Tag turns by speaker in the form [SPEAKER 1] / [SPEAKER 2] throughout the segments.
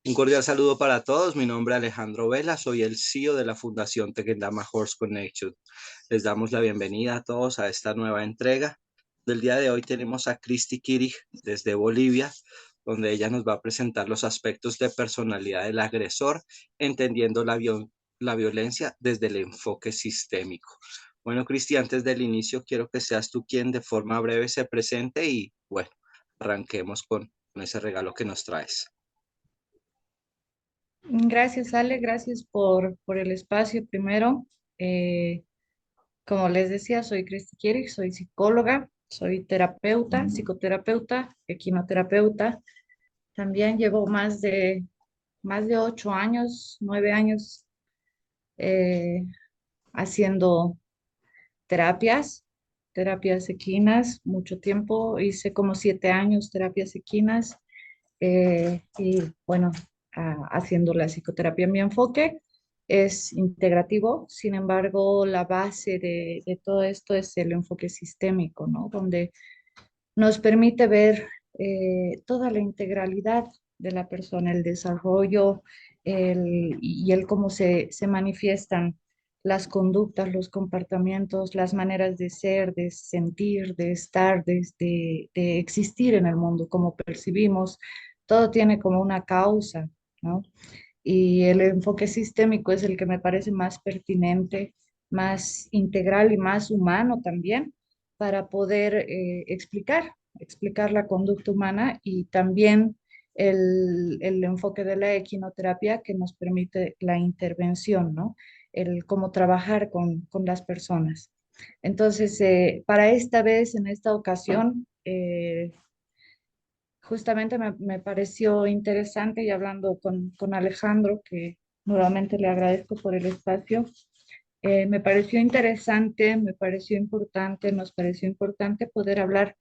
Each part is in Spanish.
[SPEAKER 1] Un cordial saludo para todos. Mi nombre es Alejandro Vela, soy el CEO de la Fundación Tequendama Horse Connection. Les damos la bienvenida a todos a esta nueva entrega. Del día de hoy tenemos a Cristi Kirig desde Bolivia, donde ella nos va a presentar los aspectos de personalidad del agresor, entendiendo la violencia desde el enfoque sistémico. Bueno, Cristi, antes del inicio, quiero que seas tú quien de forma breve se presente y bueno, arranquemos con ese regalo que nos traes.
[SPEAKER 2] Gracias, Ale, gracias por el espacio primero. Eh, Como les decía, soy Cristi Kieri, soy psicóloga, soy terapeuta, psicoterapeuta, equinoterapeuta. También llevo más de 8 años, 9 años eh, haciendo terapias, terapias equinas, mucho tiempo. Hice como 7 años terapias equinas y bueno, haciendo la psicoterapia. Mi enfoque es integrativo, sin embargo, la base de todo esto es el enfoque sistémico, ¿no? Donde nos permite ver toda la integralidad de la persona, el desarrollo y el cómo se manifiestan las conductas, los comportamientos, las maneras de ser, de sentir, de estar, de existir en el mundo, como percibimos. Todo tiene como una causa, ¿no? Y el enfoque sistémico es el que me parece más pertinente, más integral y más humano también para poder explicar la conducta humana y también el enfoque de la equinoterapia que nos permite la intervención, ¿no? El cómo trabajar con las personas. Entonces, para esta vez, en esta ocasión, justamente me pareció interesante y hablando con Alejandro, que nuevamente le agradezco por el espacio, me pareció interesante, me pareció importante, nos pareció importante poder hablar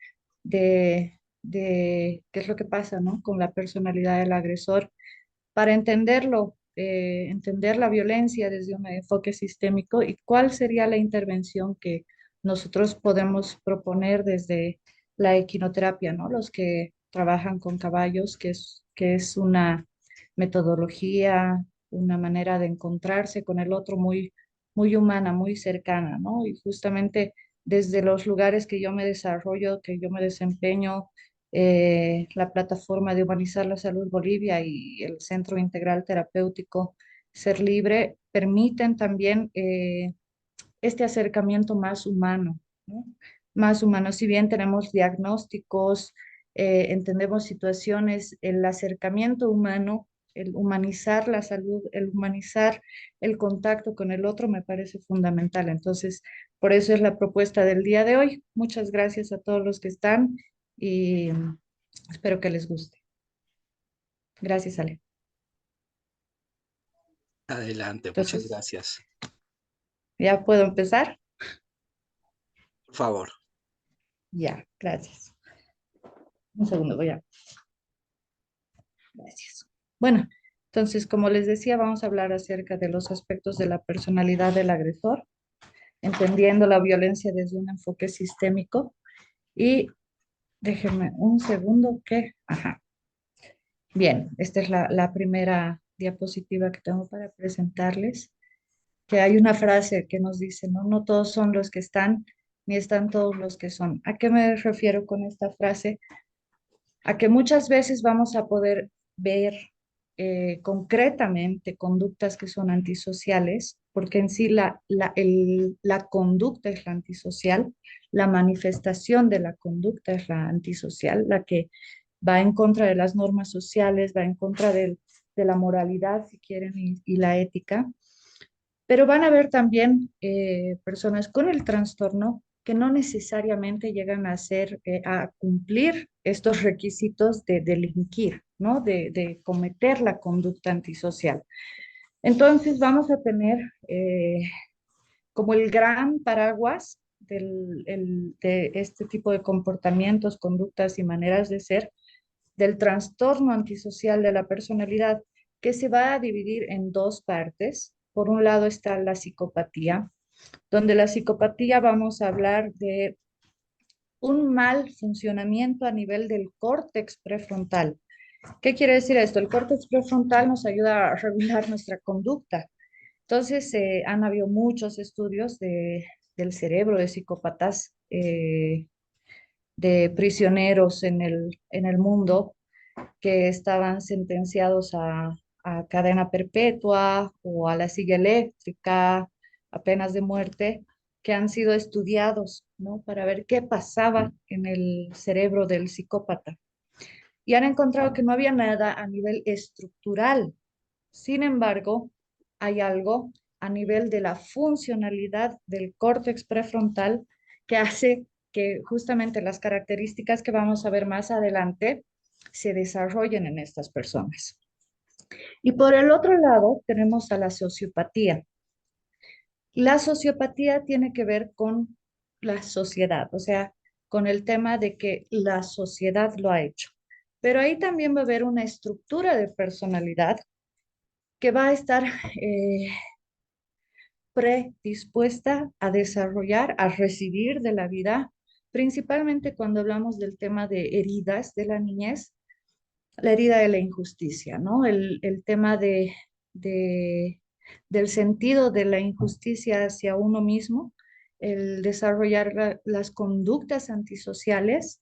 [SPEAKER 2] de qué es lo que pasa, ¿no? Con la personalidad del agresor para entenderlo, entender la violencia desde un enfoque sistémico y cuál sería la intervención que nosotros podemos proponer desde la equinoterapia, ¿no? Los que trabajan con caballos, que es una metodología, una manera de encontrarse con el otro muy humana, muy cercana, ¿no? Y justamente desde los lugares que yo me desarrollo, que yo me desempeño, la plataforma de Humanizar la Salud Bolivia y el Centro Integral Terapéutico Ser Libre permiten también este acercamiento más humano, ¿no? Más humano, si bien tenemos diagnósticos, entendemos situaciones, el acercamiento humano, el humanizar la salud, el humanizar el contacto con el otro me parece fundamental. Entonces, por eso es la propuesta del día de hoy. Muchas gracias a todos los que están y espero que les guste. Gracias, Ale.
[SPEAKER 1] Adelante, muchas
[SPEAKER 2] Entonces,
[SPEAKER 1] gracias.
[SPEAKER 2] ¿ya puedo empezar?
[SPEAKER 1] Por favor.
[SPEAKER 2] Ya, gracias. Un segundo, voy a... Gracias. Bueno, entonces, como les decía, vamos a hablar acerca de los aspectos de la personalidad del agresor, entendiendo la violencia desde un enfoque sistémico. Y déjenme un segundo que... Ajá. Bien, esta es la primera diapositiva que tengo para presentarles, que hay una frase que nos dice, ¿no? No todos son los que están, ni están todos los que son. ¿A qué me refiero con esta frase? A que muchas veces vamos a poder ver concretamente conductas que son antisociales, porque en sí la conducta es la antisocial, la manifestación de la conducta es la antisocial, la que va en contra de las normas sociales, va en contra de la moralidad, si quieren, y la ética. Pero van a haber también personas con el trastorno que no necesariamente llegan a cumplir estos requisitos de delinquir, ¿no? De cometer la conducta antisocial. Entonces vamos a tener como el gran paraguas de este tipo de comportamientos, conductas y maneras de ser del trastorno antisocial de la personalidad, que se va a dividir en dos partes. Por un lado está la psicopatía, donde la psicopatía vamos a hablar de un mal funcionamiento a nivel del córtex prefrontal. ¿Qué quiere decir esto? El córtex prefrontal nos ayuda a regular nuestra conducta. Entonces, han habido muchos estudios del cerebro de psicópatas, de prisioneros en el mundo que estaban sentenciados a cadena perpetua o a la silla eléctrica, a penas de muerte, que han sido estudiados, ¿no? Para ver qué pasaba en el cerebro del psicópata. Y han encontrado que no había nada a nivel estructural. Sin embargo, hay algo a nivel de la funcionalidad del córtex prefrontal que hace que justamente las características que vamos a ver más adelante se desarrollen en estas personas. Y por el otro lado tenemos a la sociopatía. La sociopatía tiene que ver con la sociedad, o sea, con el tema de que la sociedad lo ha hecho. Pero ahí también va a haber una estructura de personalidad que va a estar predispuesta a desarrollar, a recibir de la vida, principalmente cuando hablamos del tema de heridas de la niñez, la herida de la injusticia, ¿no? El tema de, del sentido de la injusticia hacia uno mismo, el desarrollar las conductas antisociales,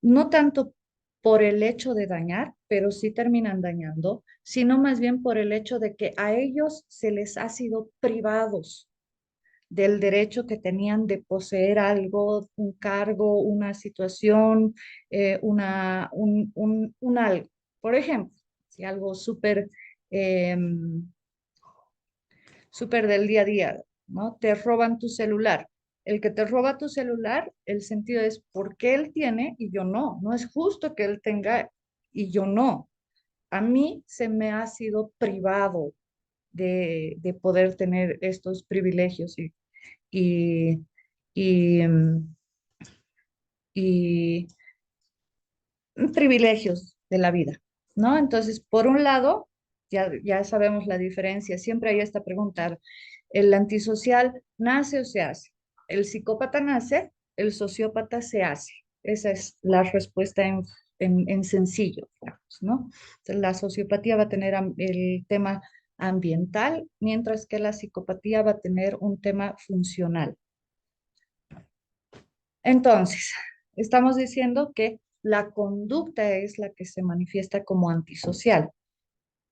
[SPEAKER 2] no tanto por el hecho de dañar, pero sí terminan dañando, sino más bien por el hecho de que a ellos se les ha sido privados del derecho que tenían de poseer algo, un cargo, una situación, un algo. Por ejemplo, si algo súper eh, súper del día a día, ¿no? Te roban tu celular. El que te roba tu celular, el sentido es por qué él tiene y yo no. No es justo que él tenga y yo no. A mí se me ha sido privado de poder tener estos privilegios y, y, y privilegios de la vida, ¿no? Entonces, por un lado, ya sabemos la diferencia, siempre hay esta pregunta, ¿el antisocial nace o se hace? ¿El psicópata nace? ¿El sociópata se hace? Esa es la respuesta en sencillo, digamos, ¿no? Entonces, la sociopatía va a tener el tema ambiental, mientras que la psicopatía va a tener un tema funcional. Entonces, estamos diciendo que la conducta es la que se manifiesta como antisocial.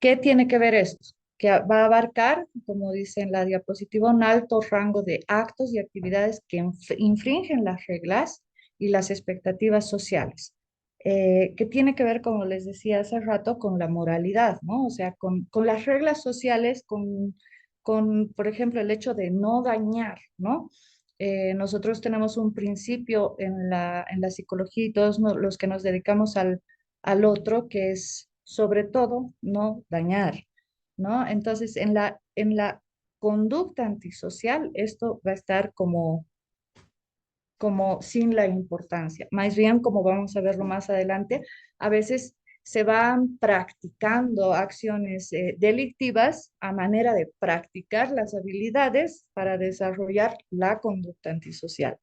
[SPEAKER 2] ¿Qué tiene que ver esto? Que va a abarcar, como dice en la diapositiva, un alto rango de actos y actividades que infringen las reglas y las expectativas sociales, que tiene que ver, como les decía hace rato, con la moralidad, ¿no? O sea, con las reglas sociales, por ejemplo, el hecho de no dañar, ¿no? Nosotros tenemos un principio en la psicología y todos los que nos dedicamos al otro, que es sobre todo no dañar, ¿no? Entonces, en la conducta antisocial, esto va a estar como sin la importancia. Más bien, como vamos a verlo más adelante, a veces se van practicando acciones delictivas a manera de practicar las habilidades para desarrollar la conducta antisocial.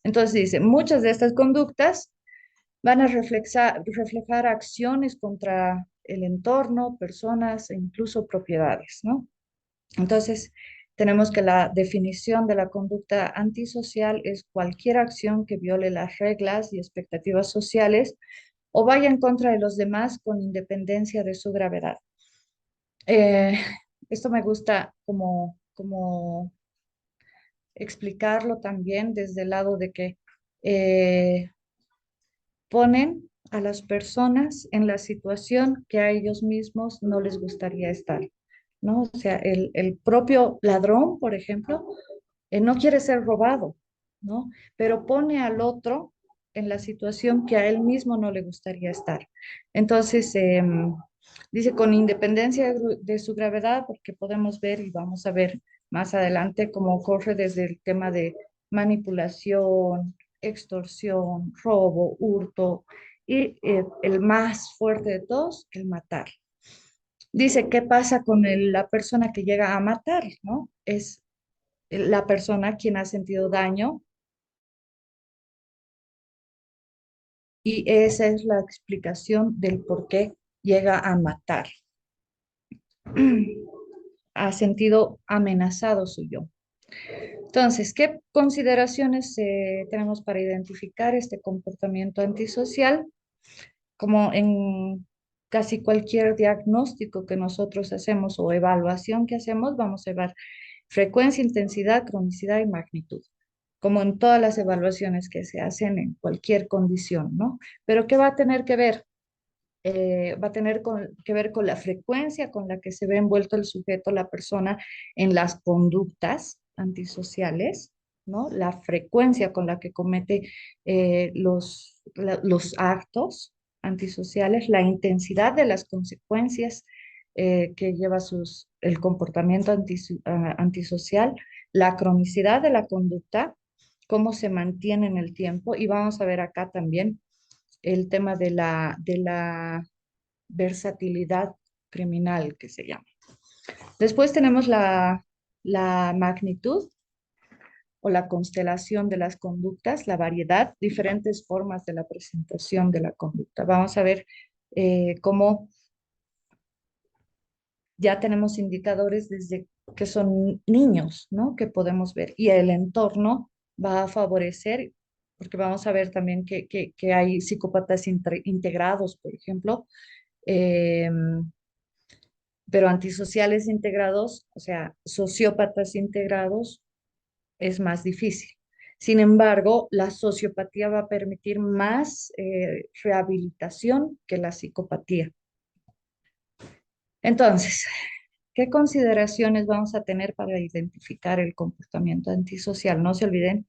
[SPEAKER 2] Entonces dice, muchas de estas conductas van a reflejar acciones contra el entorno, personas e incluso propiedades, ¿no? Entonces, tenemos que la definición de la conducta antisocial es cualquier acción que viole las reglas y expectativas sociales o vaya en contra de los demás con independencia de su gravedad. Eh, Esto me gusta como explicarlo también desde el lado de que eh, ponen a las personas en la situación que a ellos mismos no les gustaría estar, ¿no? O sea, el propio ladrón, por ejemplo, no quiere ser robado, ¿no? Pero pone al otro en la situación que a él mismo no le gustaría estar. Entonces, dice, con independencia de su gravedad, porque podemos ver y vamos a ver más adelante cómo ocurre desde el tema de manipulación, extorsión, robo, hurto y el más fuerte de todos, el matar. Dice, ¿qué pasa con la persona que llega a matar, ¿no? Es la persona quien ha sentido daño y esa es la explicación del por qué llega a matar. Ha sentido amenazado su yo. Entonces, ¿qué consideraciones tenemos para identificar este comportamiento antisocial? Como en casi cualquier diagnóstico que nosotros hacemos o evaluación que hacemos, vamos a evaluar frecuencia, intensidad, cronicidad y magnitud, como en todas las evaluaciones que se hacen en cualquier condición, ¿no? Pero ¿qué va a tener que ver? Va a tener que ver con la frecuencia con la que se ve envuelto el sujeto, la persona, en las conductas antisociales, ¿no? La frecuencia con la que comete los actos antisociales, la intensidad de las consecuencias que lleva el comportamiento antisocial, la cronicidad de la conducta, cómo se mantiene en el tiempo. Y vamos a ver acá también el tema de la versatilidad criminal que se llama. Después tenemos la magnitud o la constelación de las conductas, la variedad, diferentes formas de la presentación de la conducta. Vamos a ver cómo ya tenemos indicadores desde que son niños, ¿no? Que podemos ver. Y el entorno va a favorecer, porque vamos a ver también que hay psicópatas integrados, por ejemplo, eh, pero antisociales integrados, o sea, sociópatas integrados, es más difícil. Sin embargo, la sociopatía va a permitir más rehabilitación que la psicopatía. Entonces, ¿qué consideraciones vamos a tener para identificar el comportamiento antisocial? No se olviden,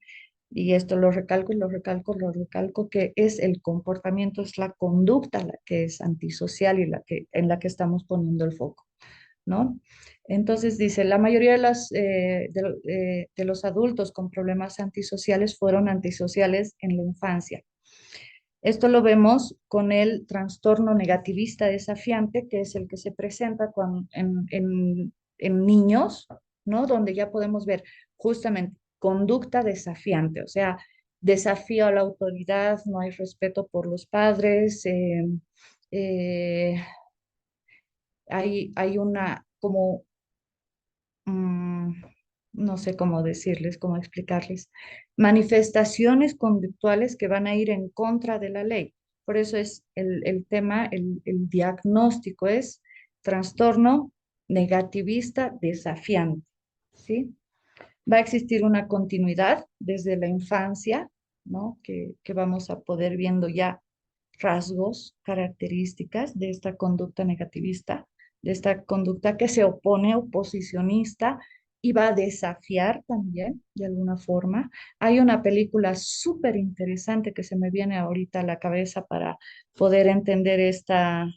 [SPEAKER 2] y esto lo recalco y lo recalco, que es el comportamiento, es la conducta la que es antisocial y en la que estamos poniendo el foco, ¿no? Entonces dice, la mayoría de los adultos con problemas antisociales fueron antisociales en la infancia. Esto lo vemos con el trastorno negativista desafiante, que es el que se presenta en niños, ¿no? Donde ya podemos ver justamente conducta desafiante, o sea, desafío a la autoridad, no hay respeto por los padres, eh, hay una como mm, no sé cómo decirles, cómo explicarles, manifestaciones conductuales que van a ir en contra de la ley. Por eso es el tema, el diagnóstico es trastorno negativista desafiante, ¿sí? Va a existir una continuidad desde la infancia, ¿no? Que vamos a poder viendo ya rasgos, características de esta conducta negativista, de esta conducta que se opone, oposicionista, y va a desafiar también de alguna forma. Hay una película súper interesante que se me viene ahorita a la cabeza para poder entender esta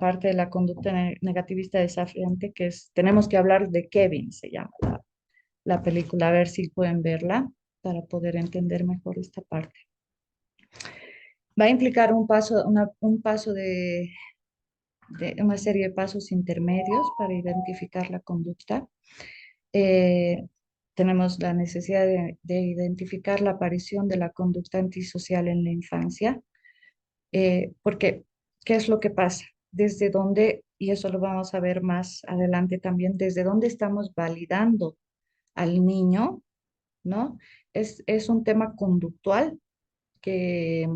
[SPEAKER 2] parte de la conducta negativista desafiante, que es, tenemos que hablar de Kevin, se llama la película, a ver si pueden verla para poder entender mejor esta parte. Va a implicar un paso de una serie de pasos intermedios para identificar la conducta. Eh, Tenemos la necesidad de identificar la aparición de la conducta antisocial en la infancia, porque ¿qué es lo que pasa? Desde dónde, y eso lo vamos a ver más adelante también, desde dónde estamos validando al niño, ¿no? Es un tema conductual que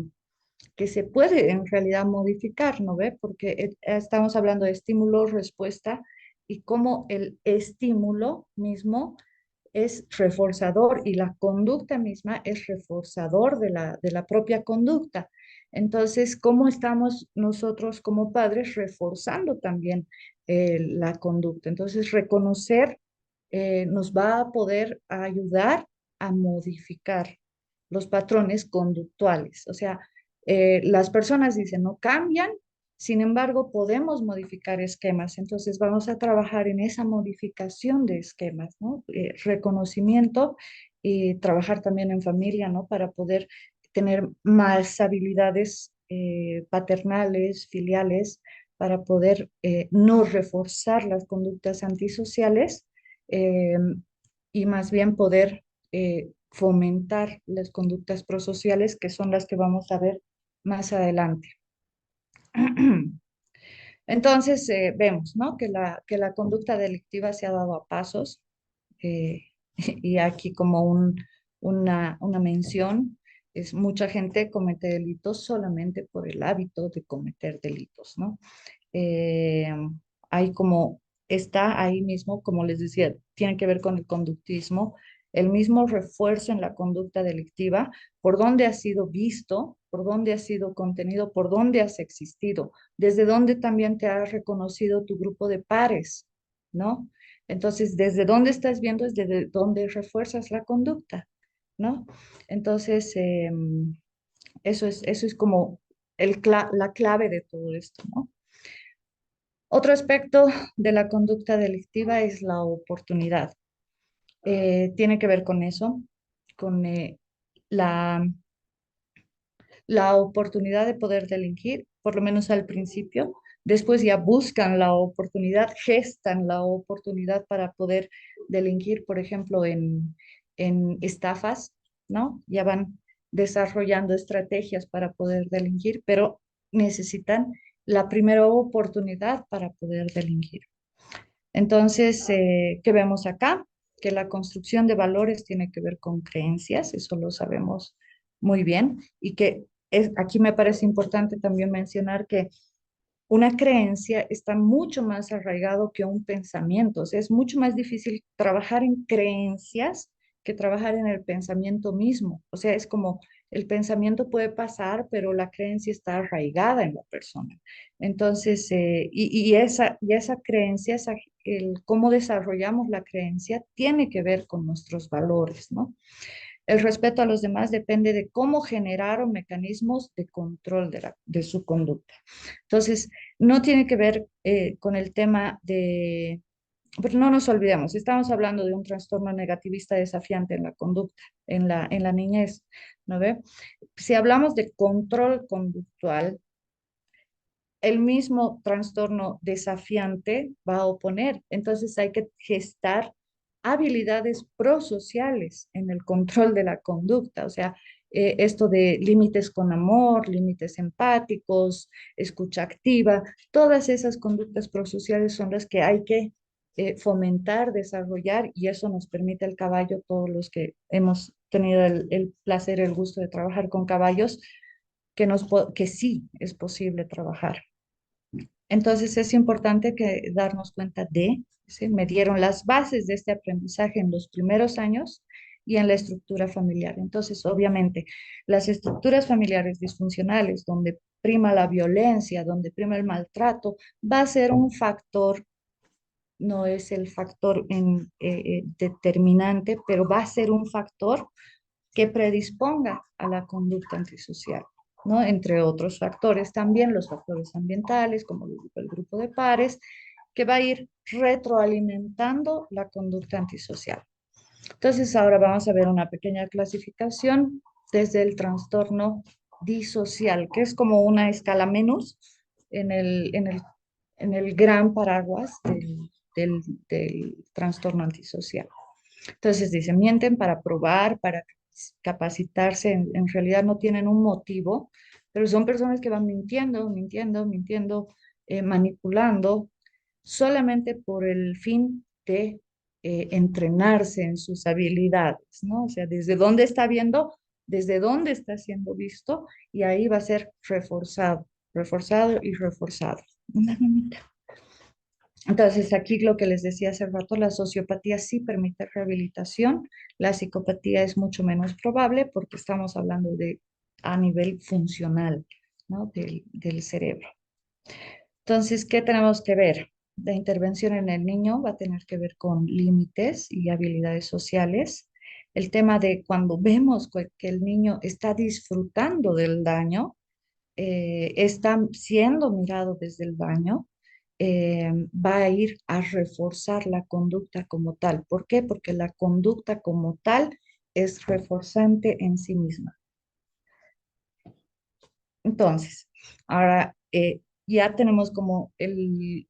[SPEAKER 2] que se puede en realidad modificar, ¿no ve? Porque estamos hablando de estímulo, respuesta y cómo el estímulo mismo es reforzador y la conducta misma es reforzador de la propia conducta. Entonces, ¿cómo estamos nosotros como padres reforzando también la conducta? Entonces, reconocer nos va a poder ayudar a modificar los patrones conductuales. O sea, las personas dicen no cambian, sin embargo, podemos modificar esquemas. Entonces, vamos a trabajar en esa modificación de esquemas, ¿no? Reconocimiento y trabajar también en familia, ¿no? Para poder tener más habilidades paternales, filiales, para poder no reforzar las conductas antisociales eh, y más bien poder fomentar las conductas prosociales, que son las que vamos a ver más adelante. Entonces, vemos, ¿no? Que la conducta delictiva se ha dado a pasos, eh, y aquí como una mención, es mucha gente comete delitos solamente por el hábito de cometer delitos, ¿no? eh, Hay como, está ahí mismo, como les decía, tiene que ver con el conductismo, el mismo refuerzo en la conducta delictiva, por dónde has sido visto, por dónde has sido contenido, por dónde has existido, desde dónde también te ha reconocido tu grupo de pares, ¿no? Entonces, desde dónde estás viendo es desde dónde refuerzas la conducta, ¿no? Entonces, eso es como la clave de todo esto, ¿no? Otro aspecto de la conducta delictiva es la oportunidad. Tiene que ver con eso, con la, la oportunidad de poder delinquir, por lo menos al principio. Después ya buscan la oportunidad, gestan la oportunidad para poder delinquir, por ejemplo, en estafas, ¿no? Ya van desarrollando estrategias para poder delinquir, pero necesitan la primera oportunidad para poder delinquir. Entonces, ¿qué vemos acá? Que la construcción de valores tiene que ver con creencias, eso lo sabemos muy bien, y que aquí me parece importante también mencionar que una creencia está mucho más arraigado que un pensamiento. O sea, es mucho más difícil trabajar en creencias que trabajar en el pensamiento mismo. O sea, es como el pensamiento puede pasar, pero la creencia está arraigada en la persona. Entonces, y esa creencia, el cómo desarrollamos la creencia, tiene que ver con nuestros valores, ¿no? El respeto a los demás depende de cómo generaron mecanismos de control de su conducta. Entonces, no tiene que ver con el tema de, pero no nos olvidemos, estamos hablando de un trastorno negativista desafiante en la conducta, en la niñez, ¿no ve? Si hablamos de control conductual, el mismo trastorno desafiante va a oponer. Entonces hay que gestar habilidades prosociales en el control de la conducta, o sea, esto de límites con amor, límites empáticos, escucha activa, todas esas conductas prosociales son las que hay que fomentar, desarrollar, y eso nos permite el caballo, todos los que hemos tenido el placer, el gusto de trabajar con caballos, que sí es posible trabajar. Entonces es importante darnos cuenta de, ¿sí? Me dieron las bases de este aprendizaje en los primeros años y en la estructura familiar. Entonces, obviamente, las estructuras familiares disfuncionales, donde prima la violencia, donde prima el maltrato, va a ser un factor, no es el factor determinante, pero va a ser un factor que predisponga a la conducta antisocial, ¿no? Entre otros factores también, los factores ambientales, como el grupo de pares, que va a ir retroalimentando la conducta antisocial. Entonces, ahora vamos a ver una pequeña clasificación desde el trastorno disocial, que es como una escala menos en en el gran paraguas del, del trastorno antisocial. Entonces dice, mienten para probar, para capacitarse, en realidad no tienen un motivo, pero son personas que van mintiendo, mintiendo, mintiendo, manipulando, solamente por el fin de entrenarse en sus habilidades, ¿no? O sea, desde dónde está viendo, desde dónde está siendo visto, y ahí va a ser reforzado, reforzado y reforzado. Una minita. Entonces, aquí lo que les decía hace rato, la sociopatía sí permite rehabilitación, la psicopatía es mucho menos probable porque estamos hablando de a nivel funcional, ¿no? Del cerebro. Entonces, ¿qué tenemos que ver? La intervención en el niño va a tener que ver con límites y habilidades sociales. El tema de cuando vemos que el niño está disfrutando del daño, está siendo mirado desde el daño, va a ir a reforzar la conducta como tal. ¿Por qué? Porque la conducta como tal es reforzante en sí misma. Entonces, ahora ya tenemos como el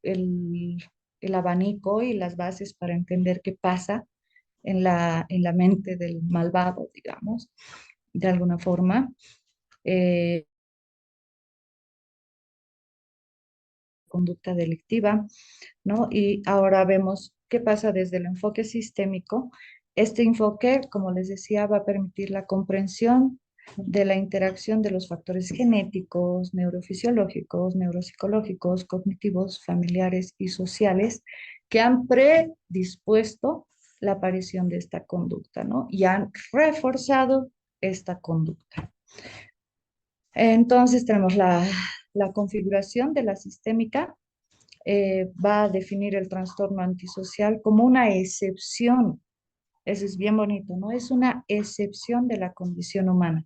[SPEAKER 2] abanico y las bases para entender qué pasa en la mente del malvado, digamos, de alguna forma. Eh, Conducta delictiva, ¿no? Y ahora vemos qué pasa desde el enfoque sistémico. Este enfoque, como les decía, va a permitir la comprensión de la interacción de los factores genéticos, neurofisiológicos, neuropsicológicos, cognitivos, familiares y sociales que han predispuesto la aparición de esta conducta, ¿no? Y han reforzado esta conducta. Entonces tenemos la configuración de la sistémica, va a definir el trastorno antisocial como una excepción. Eso es bien bonito, ¿no? Es una excepción de la condición humana,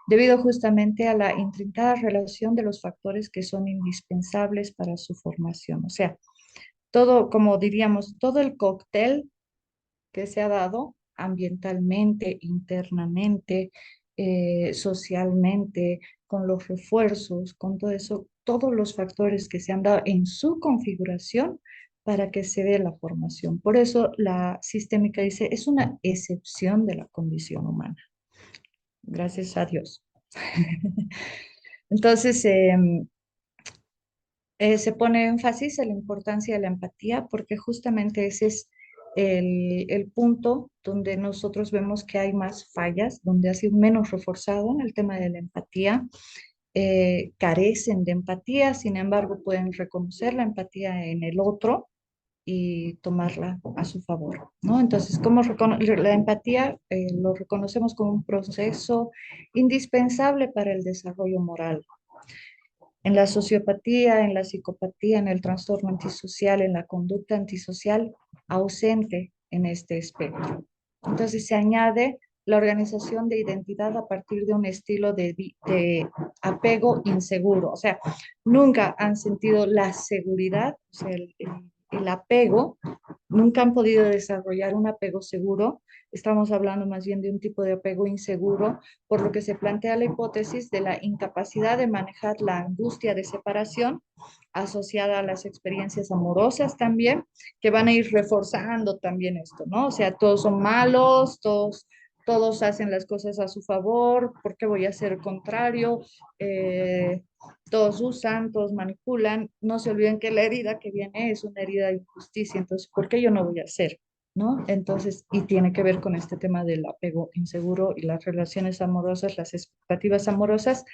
[SPEAKER 2] debido justamente a la intrincada relación de los factores que son indispensables para su formación. O sea, todo, como diríamos, todo el cóctel que se ha dado ambientalmente, internamente, socialmente, con los refuerzos, con todo eso, todos los factores que se han dado en su configuración para que se dé la formación. Por eso la sistémica dice, es una excepción de la condición humana. Gracias a Dios. Entonces, se pone énfasis en la importancia de la empatía porque justamente ese es el punto donde nosotros vemos que hay más fallas, donde ha sido menos reforzado en el tema de la empatía. Carecen de empatía, sin embargo, pueden reconocer la empatía en el otro y tomarla a su favor, ¿no? Entonces, la empatía lo reconocemos como un proceso indispensable para el desarrollo moral en la sociopatía, en la psicopatía, en el trastorno antisocial, en la conducta antisocial, ausente en este espectro. Entonces se añade la organización de identidad a partir de un estilo de apego inseguro. O sea, nunca han sentido la seguridad, o sea, el apego, nunca han podido desarrollar un apego seguro. Estamos hablando más bien de un tipo de apego inseguro, por lo que se plantea la hipótesis de la incapacidad de manejar la angustia de separación asociada a las experiencias amorosas también, que van a ir reforzando también esto, ¿no? O sea, todos son malos, todos hacen las cosas a su favor, ¿por qué voy a hacer contrario? Todos usan, todos manipulan, no se olviden que la herida que viene es una herida de injusticia, entonces, ¿por qué yo no voy a hacer? ¿No? Entonces, y tiene que ver con este tema del apego inseguro y las relaciones amorosas, las expectativas amorosas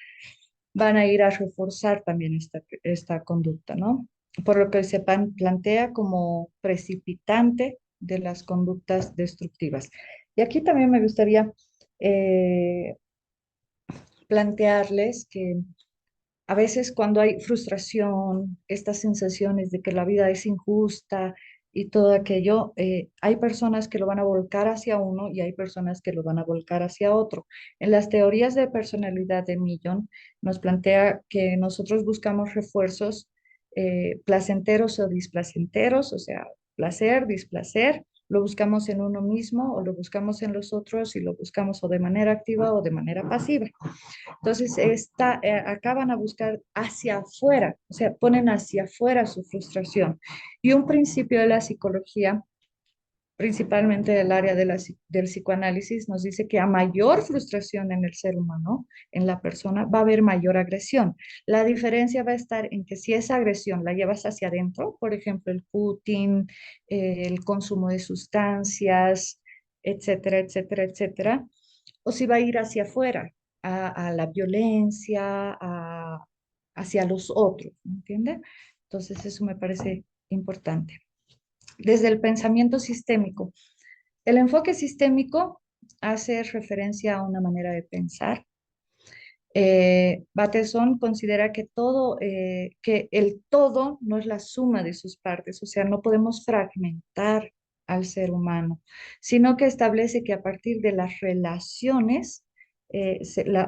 [SPEAKER 2] van a ir a reforzar también esta conducta, ¿no? Por lo que se plantea como precipitante de las conductas destructivas. Y aquí también me gustaría eh, plantearles que a veces cuando hay frustración, estas sensaciones de que la vida es injusta y todo aquello, hay personas que lo van a volcar hacia uno y hay personas que lo van a volcar hacia otro. En las teorías de personalidad de Millon nos plantea que nosotros buscamos refuerzos placenteros o displacenteros, o sea, placer, displacer, lo buscamos en uno mismo o lo buscamos en los otros y lo buscamos o de manera activa o de manera pasiva. Entonces, acá van a buscar hacia afuera, o sea, ponen hacia afuera su frustración. Y un principio de la psicología, principalmente del área del psicoanálisis, nos dice que a mayor frustración en el ser humano, en la persona, va a haber mayor agresión. La diferencia va a estar en que si esa agresión la llevas hacia adentro, por ejemplo, el cutting, el consumo de sustancias, etcétera, etcétera, etcétera, o si va a ir hacia afuera, a la violencia, hacia los otros, ¿me entiende? Entonces, eso me parece importante. Desde el pensamiento sistémico, el enfoque sistémico hace referencia a una manera de pensar. Bateson considera que el todo no es la suma de sus partes, o sea, no podemos fragmentar al ser humano, sino que establece que a partir de las relaciones,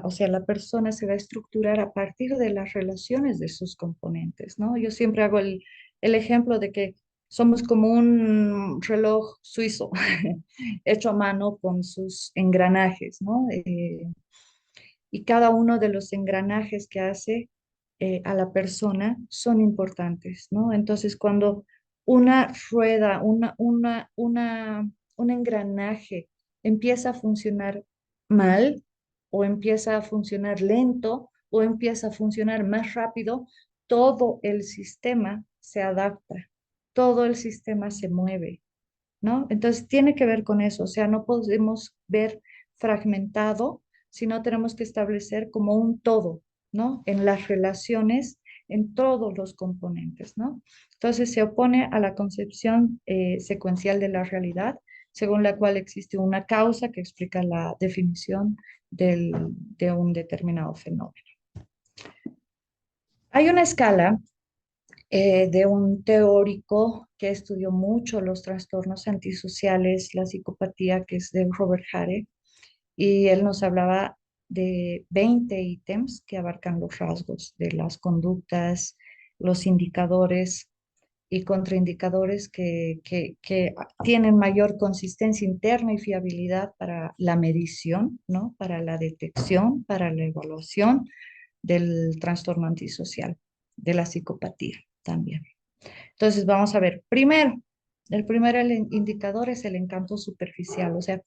[SPEAKER 2] o sea, la persona se va a estructurar a partir de las relaciones de sus componentes, ¿no? Yo siempre hago el ejemplo de que somos como un reloj suizo hecho a mano con sus engranajes, ¿no? Y cada uno de los engranajes que hace a la persona son importantes, ¿no? Entonces, cuando una rueda, un engranaje empieza a funcionar mal o empieza a funcionar lento o empieza a funcionar más rápido, todo el sistema se adapta, todo el sistema se mueve, ¿no? Entonces tiene que ver con eso, o sea, no podemos ver fragmentado, sino tenemos que establecer como un todo, ¿no? En las relaciones, en todos los componentes, ¿no? Entonces se opone a la concepción secuencial de la realidad, según la cual existe una causa que explica la definición de un determinado fenómeno. Hay una escala de un teórico que estudió mucho los trastornos antisociales, la psicopatía, que es de Robert Hare, y él nos hablaba de 20 ítems que abarcan los rasgos de las conductas, los indicadores y contraindicadores que tienen mayor consistencia interna y fiabilidad para la medición, ¿no? Para la detección, para la evaluación del trastorno antisocial, de la psicopatía también. Entonces, vamos a ver, primero, el indicador es el encanto superficial, o sea,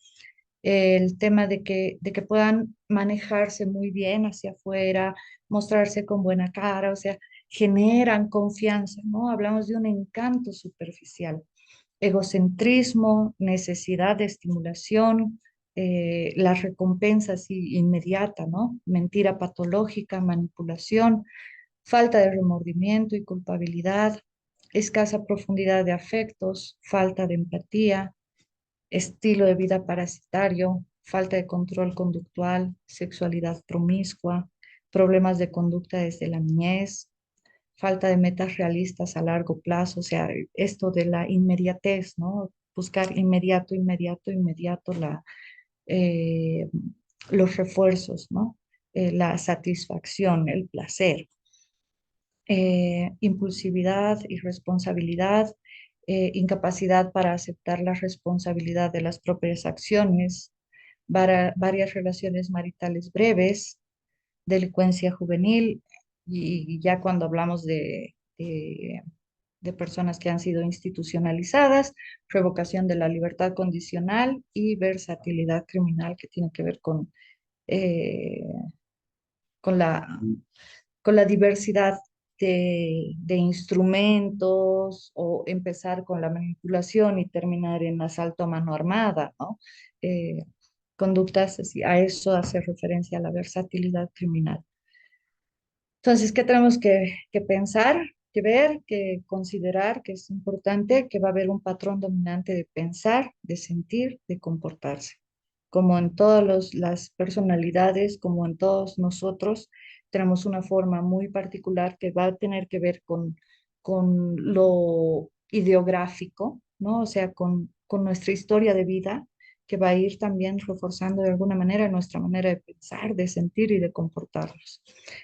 [SPEAKER 2] el tema de que puedan manejarse muy bien hacia afuera, mostrarse con buena cara, o sea, generan confianza, ¿no? Hablamos de un encanto superficial, egocentrismo, necesidad de estimulación, la recompensa así inmediata, ¿no? Mentira patológica, manipulación, falta de remordimiento y culpabilidad, escasa profundidad de afectos, falta de empatía, estilo de vida parasitario, falta de control conductual, sexualidad promiscua, problemas de conducta desde la niñez, falta de metas realistas a largo plazo, o sea, esto de la inmediatez, ¿no? Buscar inmediato, inmediato, inmediato eh, los refuerzos, ¿no? La satisfacción, el placer, impulsividad, irresponsabilidad, incapacidad para aceptar la responsabilidad de las propias acciones, varias relaciones maritales breves, delincuencia juvenil, y ya cuando hablamos de personas que han sido institucionalizadas, revocación de la libertad condicional y versatilidad criminal que tiene que ver eh, con con la diversidad de instrumentos o empezar con la manipulación y terminar en asalto a mano armada, ¿no? Eh, conductas así, a eso hace referencia a la versatilidad criminal. Entonces, ¿qué tenemos que pensar, que ver, que considerar que es importante? Que va a haber un patrón dominante de pensar, de sentir, de comportarse. Como en todas las personalidades, como en todos nosotros, tenemos una forma muy particular que va a tener que ver con lo ideográfico, ¿no? O sea, con nuestra historia de vida, que va a ir también reforzando de alguna manera nuestra manera de pensar, de sentir y de comportarnos.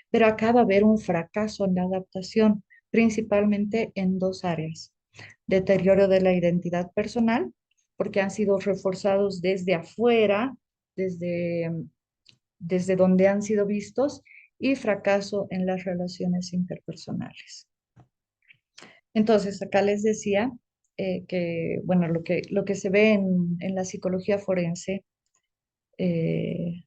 [SPEAKER 2] Pero acá va a haber un fracaso en la adaptación, principalmente en dos áreas. Deterioro de la identidad personal, porque han sido reforzados desde afuera, desde, desde donde han sido vistos, y fracaso en las relaciones interpersonales. Entonces, acá les decía que, bueno, lo que se ve en la psicología forense, eh,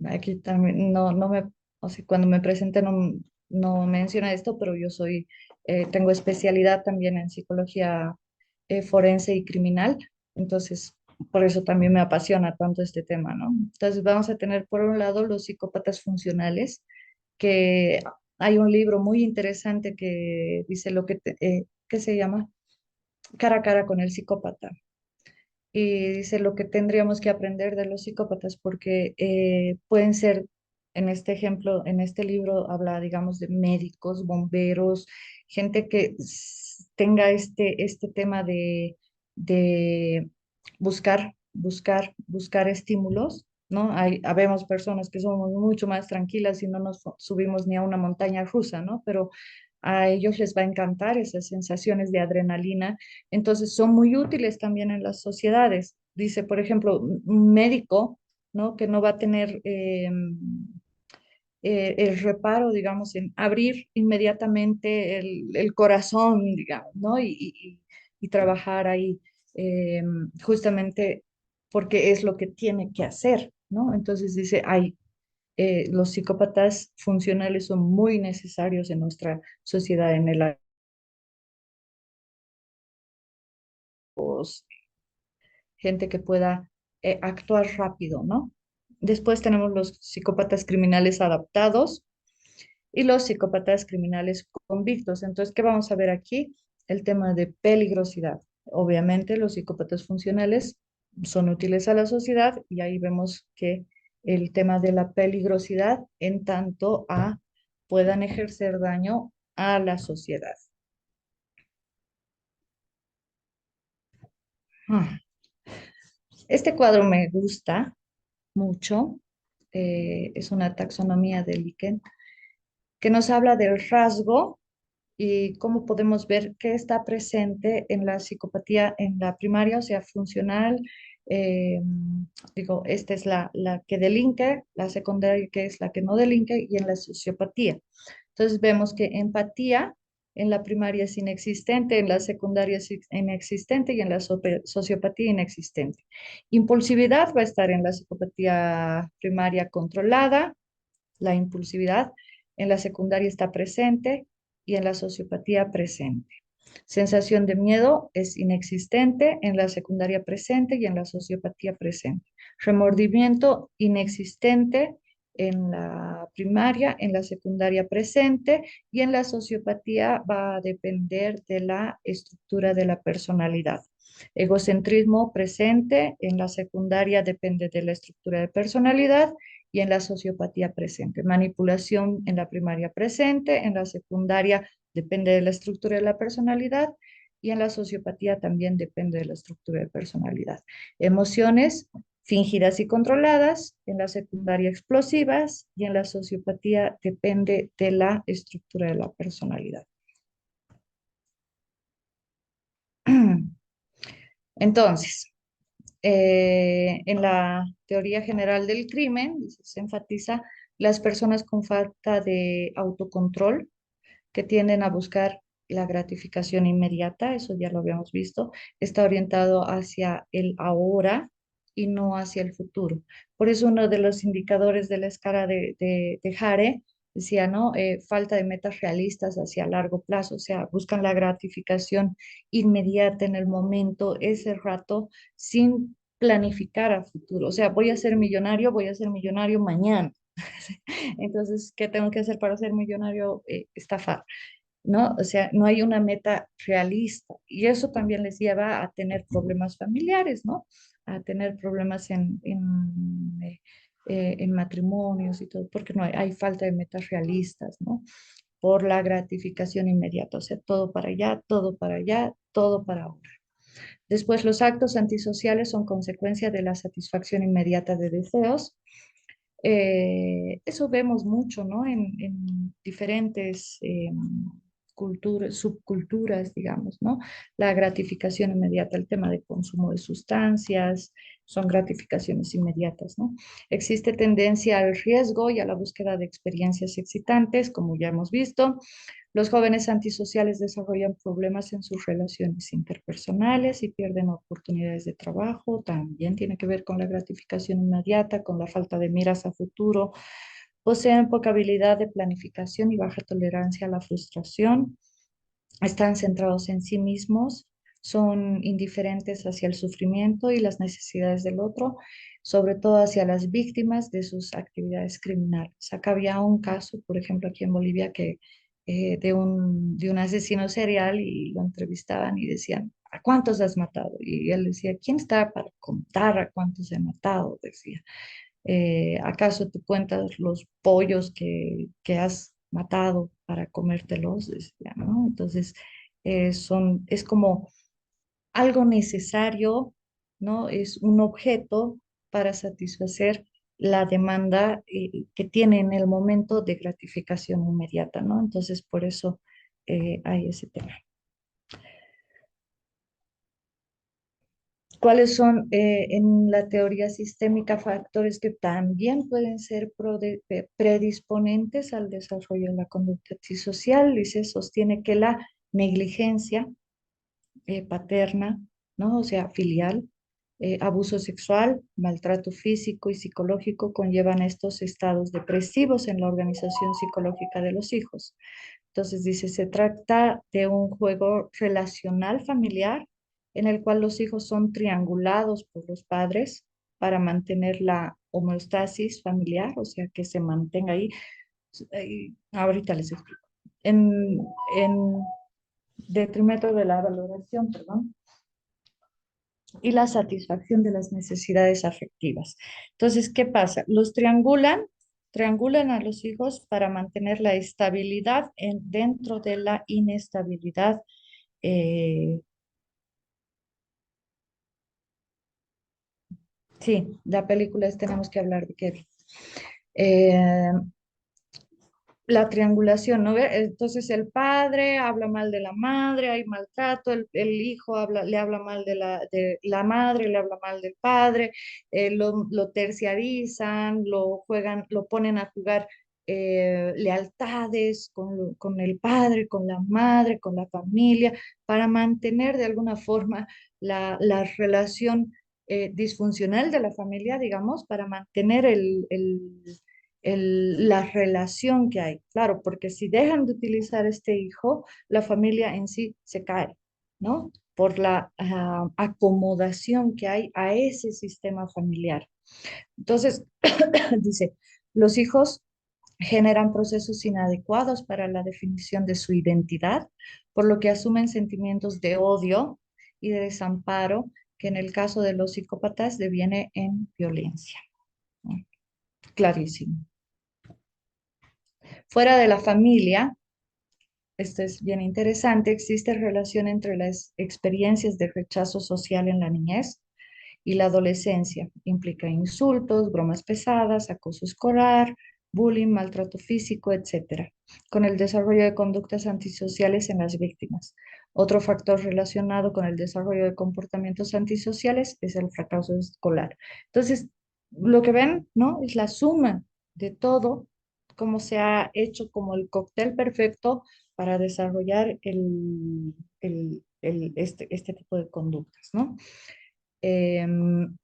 [SPEAKER 2] aquí también no me, o sea, cuando me presenté no menciona esto, pero yo tengo especialidad también en psicología forense y criminal, entonces por eso también me apasiona tanto este tema, ¿no? Entonces vamos a tener por un lado los psicópatas funcionales, que hay un libro muy interesante que dice ¿qué se llama? Cara a cara con el psicópata, y dice lo que tendríamos que aprender de los psicópatas, porque pueden ser, en este ejemplo, en este libro habla, digamos, de médicos, bomberos, gente que tenga este tema de buscar estímulos, ¿no? Habemos personas que somos mucho más tranquilas y no nos subimos ni a una montaña rusa, ¿no? Pero a ellos les va a encantar esas sensaciones de adrenalina, entonces son muy útiles también en las sociedades. Dice, por ejemplo, un médico, ¿no? Que no va a tener el reparo, digamos, en abrir inmediatamente el corazón, digamos, ¿no? Y trabajar ahí. eh, justamente porque es lo que tiene que hacer, ¿no? Entonces dice, ay, los psicópatas funcionales son muy necesarios en nuestra sociedad, en el gente que pueda actuar rápido, ¿no? Después tenemos los psicópatas criminales adaptados y los psicópatas criminales convictos. Entonces, ¿qué vamos a ver aquí? El tema de peligrosidad. Obviamente, los psicópatas funcionales son útiles a la sociedad y ahí vemos que el tema de la peligrosidad en tanto a puedan ejercer daño a la sociedad. Ah, este cuadro me gusta mucho. Es una taxonomía de Likert que nos habla del rasgo y cómo podemos ver qué está presente en la psicopatía en la primaria, o sea, funcional. eh, Digo, esta es la que delinque, la secundaria que es la que no delinque y en la sociopatía. Entonces vemos que empatía en la primaria es inexistente, en la secundaria es inexistente y en la sociopatía inexistente. Impulsividad va a estar en la psicopatía primaria controlada, la impulsividad en la secundaria está presente y en la sociopatía presente. Sensación de miedo es inexistente en la secundaria presente y en la sociopatía presente. Remordimiento inexistente en la primaria, en la secundaria presente y en la sociopatía va a depender de la estructura de la personalidad. Egocentrismo presente en la secundaria depende de la estructura de personalidad y en la sociopatía presente. Manipulación en la primaria presente, en la secundaria depende de la estructura de la personalidad y en la sociopatía también depende de la estructura de personalidad. Emociones fingidas y controladas, en la secundaria explosivas y en la sociopatía depende de la estructura de la personalidad. Entonces, en la teoría general del crimen se enfatiza las personas con falta de autocontrol que tienden a buscar la gratificación inmediata, eso ya lo habíamos visto, está orientado hacia el ahora y no hacia el futuro. Por eso uno de los indicadores de la escala de Hare decía, ¿no? Falta de metas realistas hacia largo plazo, o sea, buscan la gratificación inmediata en el momento, ese rato, sin planificar a futuro. O sea, voy a ser millonario mañana. Entonces, ¿qué tengo que hacer para ser millonario? Estafar. ¿No? O sea, no hay una meta realista y eso también les lleva a tener problemas familiares, ¿no? A tener problemas en matrimonios y todo, porque no hay falta de metas realistas, ¿no? Por la gratificación inmediata, o sea, todo para allá, todo para allá, todo para ahora. Después, los actos antisociales son consecuencia de la satisfacción inmediata de deseos. Eso vemos mucho, ¿no? En diferentes culturas, subculturas, digamos, ¿no? La gratificación inmediata, el tema de consumo de sustancias, son gratificaciones inmediatas, ¿no? Existe tendencia al riesgo y a la búsqueda de experiencias excitantes, como ya hemos visto. Los jóvenes antisociales desarrollan problemas en sus relaciones interpersonales y pierden oportunidades de trabajo. También tiene que ver con la gratificación inmediata, con la falta de miras a futuro. Poseen poca habilidad de planificación y baja tolerancia a la frustración. Están centrados en sí mismos, son indiferentes hacia el sufrimiento y las necesidades del otro, sobre todo hacia las víctimas de sus actividades criminales. Acá había un caso, por ejemplo, aquí en Bolivia, de un asesino serial y lo entrevistaban y decían, ¿a cuántos has matado? Y él decía, ¿quién está para contar a cuántos he matado? Decía. ¿Acaso tú cuentas los pollos que has matado para comértelos? Decía, ¿no? Entonces, es como algo necesario, ¿no? Es un objeto para satisfacer la demanda que tiene en el momento de gratificación inmediata, ¿no? Entonces, por eso hay ese tema. ¿Cuáles son en la teoría sistémica factores que también pueden ser predisponentes al desarrollo de la conducta antisocial? Dice, sostiene que la negligencia paterna, ¿no? O sea, filial, abuso sexual, maltrato físico y psicológico conllevan estos estados depresivos en la organización psicológica de los hijos. Entonces dice, se trata de un juego relacional familiar en el cual los hijos son triangulados por los padres para mantener la homeostasis familiar, o sea, que se mantenga ahí. Ahorita les explico. En detrimento de la valoración, perdón, y la satisfacción de las necesidades afectivas. Entonces, ¿qué pasa? Los triangulan a los hijos para mantener la estabilidad dentro de la inestabilidad. eh, sí, la película es Tenemos que hablar de Kevin. Eh, la triangulación, ¿no ve? Entonces el padre habla mal de la madre, hay maltrato, el hijo le habla mal de la madre, le habla mal del padre, lo terciarizan, lo juegan, lo ponen a jugar lealtades con el padre, con la madre, con la familia, para mantener de alguna forma la relación disfuncional de la familia, digamos, para mantener la relación que hay. Claro, porque si dejan de utilizar este hijo, la familia en sí se cae, ¿no? Por la acomodación que hay a ese sistema familiar. Entonces, dice, los hijos generan procesos inadecuados para la definición de su identidad, por lo que asumen sentimientos de odio y de desamparo, que en el caso de los psicópatas deviene en violencia. Clarísimo. Fuera de la familia, esto es bien interesante, existe relación entre las experiencias de rechazo social en la niñez y la adolescencia. Implica insultos, bromas pesadas, acoso escolar, bullying, maltrato físico, etcétera, con el desarrollo de conductas antisociales en las víctimas. Otro factor relacionado con el desarrollo de comportamientos antisociales es el fracaso escolar. Entonces, lo que ven, ¿no? Es la suma de todo, cómo se ha hecho como el cóctel perfecto para desarrollar este tipo de conductas, ¿no? Em,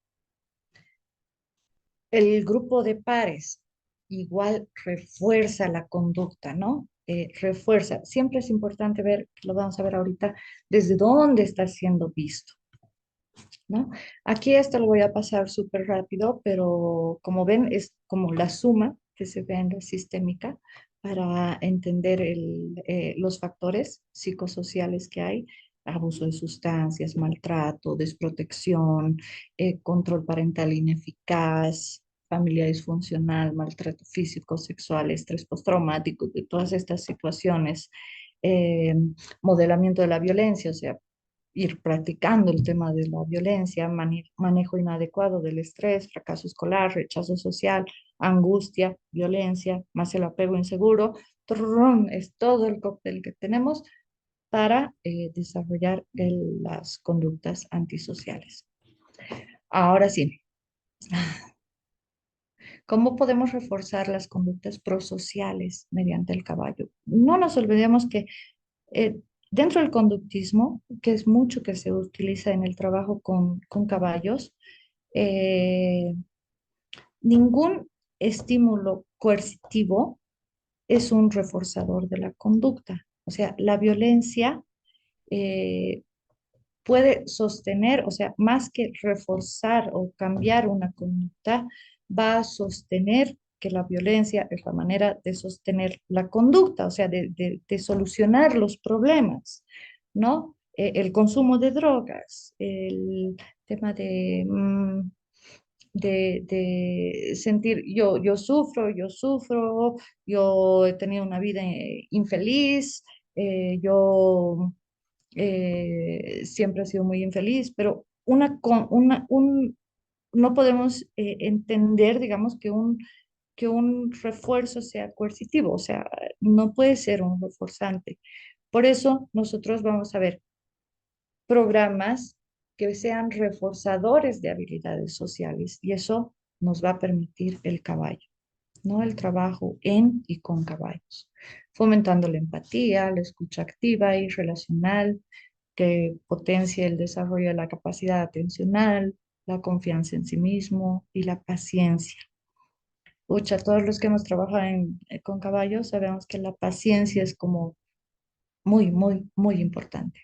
[SPEAKER 2] el grupo de pares igual refuerza la conducta, ¿no? Refuerza. Siempre es importante ver, lo vamos a ver ahorita, desde dónde está siendo visto, ¿no? Aquí esto lo voy a pasar súper rápido, pero como ven, es como la suma que se ve en la sistémica para entender los factores psicosociales que hay: abuso de sustancias, maltrato, desprotección, control parental ineficaz, familia disfuncional, maltrato físico, sexual, estrés postraumático, de todas estas situaciones, eh, modelamiento de la violencia, o sea, ir practicando el tema de la violencia, manejo inadecuado del estrés, fracaso escolar, rechazo social, angustia, violencia, más el apego inseguro. ¡Trrrrum! Es todo el cóctel que tenemos para desarrollar las conductas antisociales. Ahora sí, ¿cómo podemos reforzar las conductas prosociales mediante el caballo? No nos olvidemos que eh, dentro del conductismo, que es mucho que se utiliza en el trabajo con caballos, eh, ningún estímulo coercitivo es un reforzador de la conducta. O sea, la violencia eh, puede sostener, o sea, más que reforzar o cambiar una conducta, va a sostener que la violencia es la manera de sostener la conducta, o sea, de solucionar los problemas, ¿no? El consumo de drogas, el tema de sentir, yo sufro, yo he tenido una vida infeliz, yo siempre he sido muy infeliz, pero no podemos entender, digamos, que un refuerzo sea coercitivo, o sea, no puede ser un reforzante. Por eso nosotros vamos a ver programas que sean reforzadores de habilidades sociales y eso nos va a permitir el caballo, ¿no? El trabajo en y con caballos, fomentando la empatía, la escucha activa y relacional, que potencie el desarrollo de la capacidad atencional, la confianza en sí mismo y la paciencia. Pucha, todos los que hemos trabajado con caballos sabemos que la paciencia es como muy, muy, muy importante.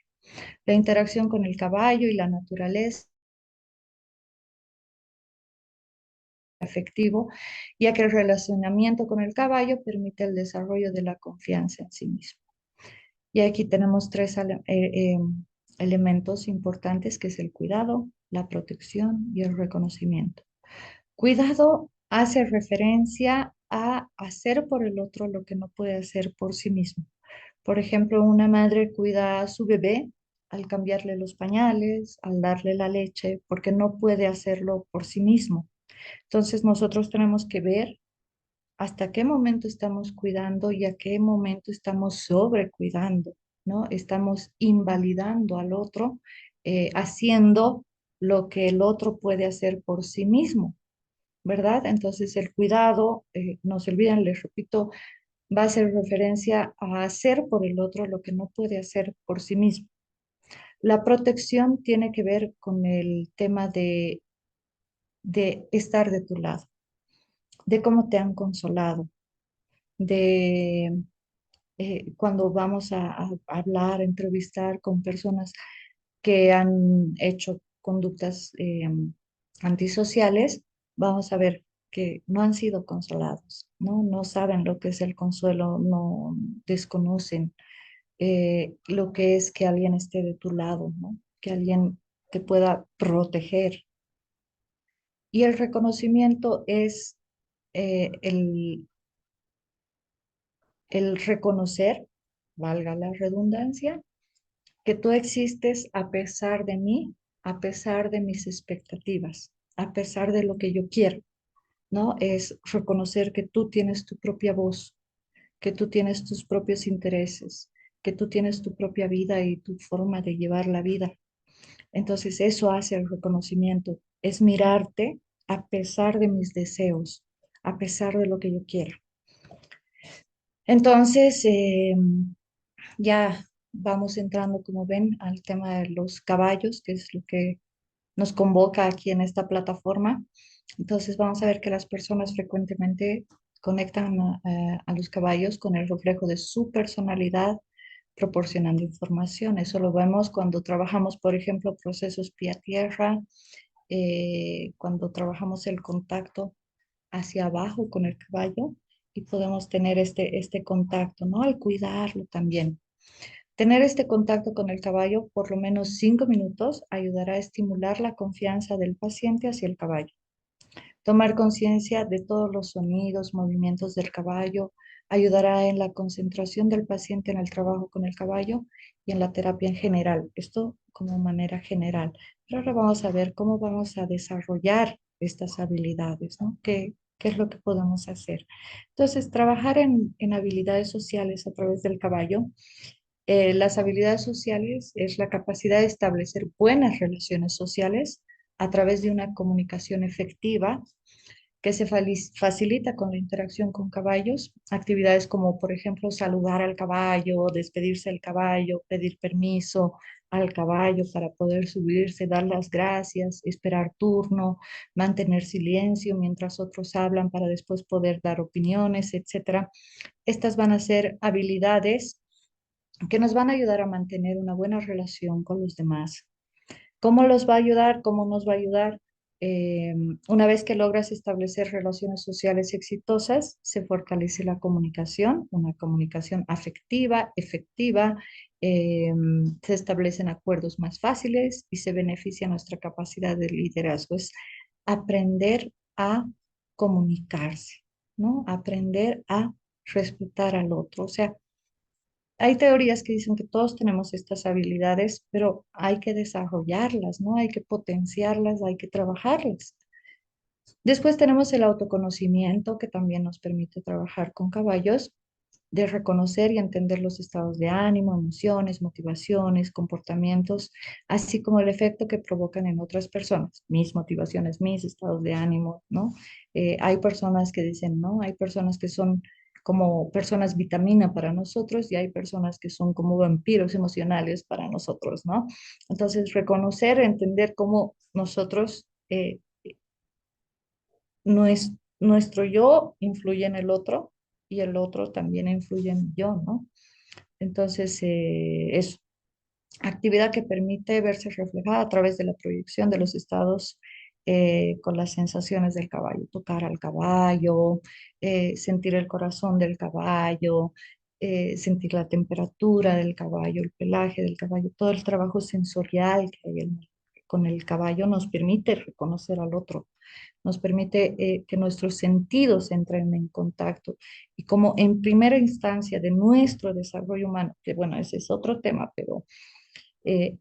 [SPEAKER 2] La interacción con el caballo y la naturaleza afectivo, ya que el relacionamiento con el caballo permite el desarrollo de la confianza en sí mismo. Y aquí tenemos tres elementos importantes, que es el cuidado, la protección y el reconocimiento. Cuidado hace referencia a hacer por el otro lo que no puede hacer por sí mismo. Por ejemplo, una madre cuida a su bebé al cambiarle los pañales, al darle la leche, porque no puede hacerlo por sí mismo. Entonces nosotros tenemos que ver hasta qué momento estamos cuidando y a qué momento estamos sobrecuidando, ¿no? Estamos invalidando al otro, haciendo lo que el otro puede hacer por sí mismo, ¿verdad? Entonces el cuidado, no se olviden, les repito, va a hacer referencia a hacer por el otro lo que no puede hacer por sí mismo. La protección tiene que ver con el tema de estar de tu lado, de cómo te han consolado, de cuando vamos a hablar, entrevistar con personas que han hecho conductas antisociales, vamos a ver que no han sido consolados, ¿no? No saben lo que es el consuelo, no desconocen lo que es que alguien esté de tu lado, ¿no? Que alguien te pueda proteger. Y el reconocimiento es el reconocer, valga la redundancia, que tú existes a pesar de mí, a pesar de mis expectativas, a pesar de lo que yo quiero, ¿no? Es reconocer que tú tienes tu propia voz, que tú tienes tus propios intereses, que tú tienes tu propia vida y tu forma de llevar la vida. Entonces eso hace el reconocimiento, es mirarte a pesar de mis deseos, a pesar de lo que yo quiero. Entonces, ya vamos entrando, como ven, al tema de los caballos, que es lo que nos convoca aquí en esta plataforma. Entonces vamos a ver que las personas frecuentemente conectan a los caballos con el reflejo de su personalidad, proporcionando información. Eso lo vemos cuando trabajamos, por ejemplo, procesos pie a tierra, cuando trabajamos el contacto hacia abajo con el caballo y podemos tener este contacto, ¿no? Al cuidarlo también. Tener este contacto con el caballo por lo menos 5 minutos ayudará a estimular la confianza del paciente hacia el caballo. Tomar conciencia de todos los sonidos, movimientos del caballo, ayudará en la concentración del paciente en el trabajo con el caballo y en la terapia en general. Esto como manera general. Pero ahora vamos a ver cómo vamos a desarrollar estas habilidades, ¿no? ¿Qué es lo que podemos hacer? Entonces, trabajar en habilidades sociales a través del caballo. Las habilidades sociales es la capacidad de establecer buenas relaciones sociales a través de una comunicación efectiva que se facilita con la interacción con caballos. Actividades como, por ejemplo, saludar al caballo, despedirse del caballo, pedir permiso al caballo para poder subirse, dar las gracias, esperar turno, mantener silencio mientras otros hablan para después poder dar opiniones, etcétera. Estas van a ser habilidades que nos van a ayudar a mantener una buena relación con los demás. ¿Cómo los va a ayudar? ¿Cómo nos va a ayudar? Eh, una vez que logras establecer relaciones sociales exitosas, se fortalece la comunicación, una comunicación afectiva, efectiva, eh, se establecen acuerdos más fáciles y se beneficia nuestra capacidad de liderazgo. Es aprender a comunicarse, ¿no? Aprender a respetar al otro. O sea, hay teorías que dicen que todos tenemos estas habilidades, pero hay que desarrollarlas, ¿no? Hay que potenciarlas, hay que trabajarlas. Después tenemos el autoconocimiento, que también nos permite trabajar con caballos, de reconocer y entender los estados de ánimo, emociones, motivaciones, comportamientos, así como el efecto que provocan en otras personas, mis motivaciones, mis estados de ánimo, ¿no? Hay personas que dicen, ¿no? Hay personas que son como personas vitamina para nosotros y hay personas que son como vampiros emocionales para nosotros, ¿no? Entonces, reconocer, entender cómo nosotros, nuestro yo influye en el otro y el otro también influye en mi yo, ¿no? Entonces, es actividad que permite verse reflejada a través de la proyección de los estados con las sensaciones del caballo, tocar al caballo, sentir el corazón del caballo, sentir la temperatura del caballo, el pelaje del caballo, todo el trabajo sensorial que hay con el caballo nos permite reconocer al otro, nos permite que nuestros sentidos entren en contacto y como en primera instancia de nuestro desarrollo humano, que bueno, ese es otro tema, pero eh,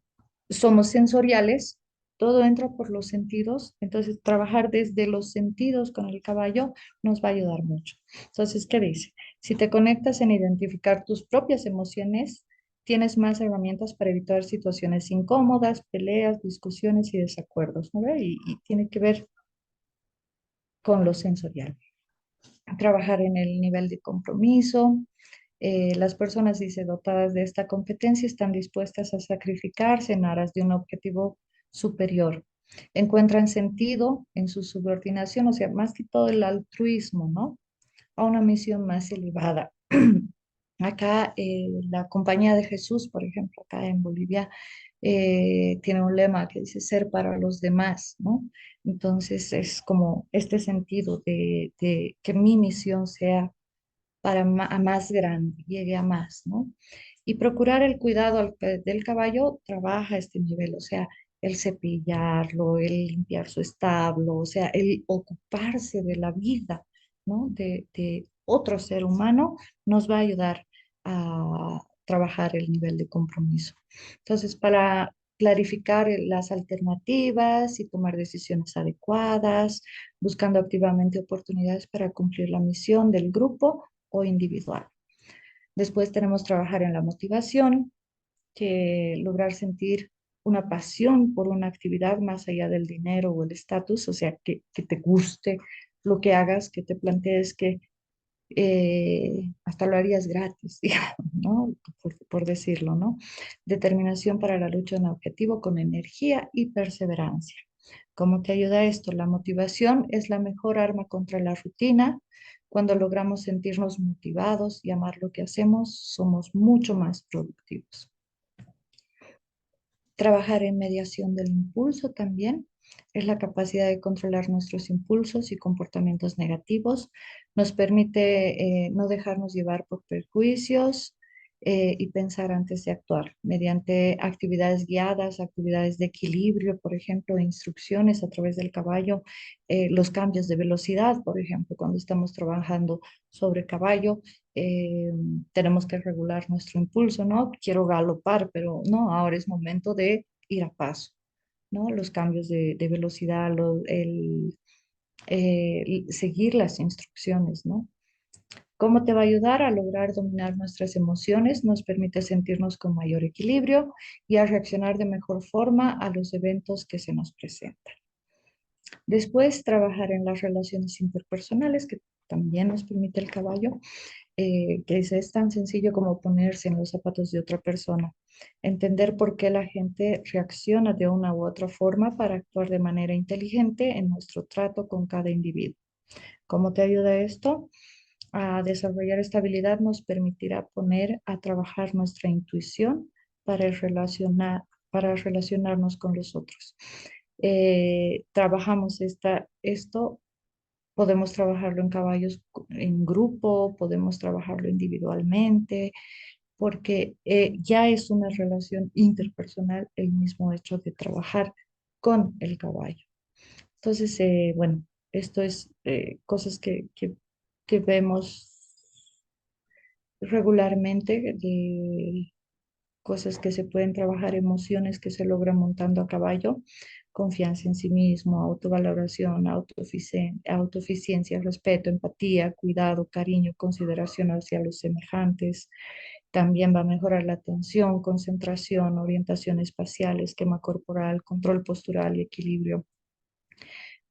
[SPEAKER 2] somos sensoriales, todo entra por los sentidos, entonces trabajar desde los sentidos con el caballo nos va a ayudar mucho. Entonces, ¿qué dice? Si te conectas en identificar tus propias emociones, tienes más herramientas para evitar situaciones incómodas, peleas, discusiones y desacuerdos, ¿no ve? Y tiene que ver con lo sensorial. Trabajar en el nivel de compromiso. Las personas, dice, dotadas de esta competencia están dispuestas a sacrificarse en aras de un objetivo superior. Encuentran sentido en su subordinación, o sea, más que todo el altruismo, ¿no? A una misión más elevada. Acá la Compañía de Jesús, por ejemplo, acá en Bolivia, tiene un lema que dice ser para los demás, ¿no? Entonces es como este sentido de que mi misión sea para a más grande, llegue a más, ¿no? Y procurar el cuidado del caballo trabaja a este nivel, o sea, el cepillarlo, el limpiar su establo, o sea, el ocuparse de la vida, ¿no? De otro ser humano nos va a ayudar a trabajar el nivel de compromiso. Entonces, para clarificar las alternativas y tomar decisiones adecuadas, buscando activamente oportunidades para cumplir la misión del grupo o individual. Después tenemos trabajar en la motivación, que lograr sentir una pasión por una actividad más allá del dinero o el estatus, o sea, que te guste lo que hagas, que te plantees que hasta lo harías gratis, digamos, ¿no? Por decirlo, ¿no? Determinación para la lucha en objetivo con energía y perseverancia. ¿Cómo te ayuda esto? La motivación es la mejor arma contra la rutina. Cuando logramos sentirnos motivados y amar lo que hacemos, somos mucho más productivos. Trabajar en mediación del impulso también es la capacidad de controlar nuestros impulsos y comportamientos negativos. Nos permite no dejarnos llevar por perjuicios y pensar antes de actuar mediante actividades guiadas, actividades de equilibrio, por ejemplo, instrucciones a través del caballo, los cambios de velocidad, por ejemplo, cuando estamos trabajando sobre caballo, eh, tenemos que regular nuestro impulso, ¿no? Quiero galopar, pero no, ahora es momento de ir a paso, ¿no? Los cambios de velocidad, seguir las instrucciones, ¿no? ¿Cómo te va a ayudar a lograr dominar nuestras emociones? Nos permite sentirnos con mayor equilibrio y a reaccionar de mejor forma a los eventos que se nos presentan. Después, trabajar en las relaciones interpersonales, que también nos permite el caballo, que es tan sencillo como ponerse en los zapatos de otra persona, entender por qué la gente reacciona de una u otra forma para actuar de manera inteligente en nuestro trato con cada individuo. ¿Cómo te ayuda esto? A desarrollar esta habilidad nos permitirá poner a trabajar nuestra intuición para para relacionarnos con los otros. Trabajamos esto. Podemos trabajarlo en caballos en grupo, podemos trabajarlo individualmente, porque ya es una relación interpersonal el mismo hecho de trabajar con el caballo. Entonces, bueno, esto es cosas que vemos regularmente de cosas que se pueden trabajar, emociones que se logran montando a caballo, confianza en sí mismo, autovaloración, autoeficiencia, respeto, empatía, cuidado, cariño, consideración hacia los semejantes. También va a mejorar la atención, concentración, orientación espacial, esquema corporal, control postural y equilibrio.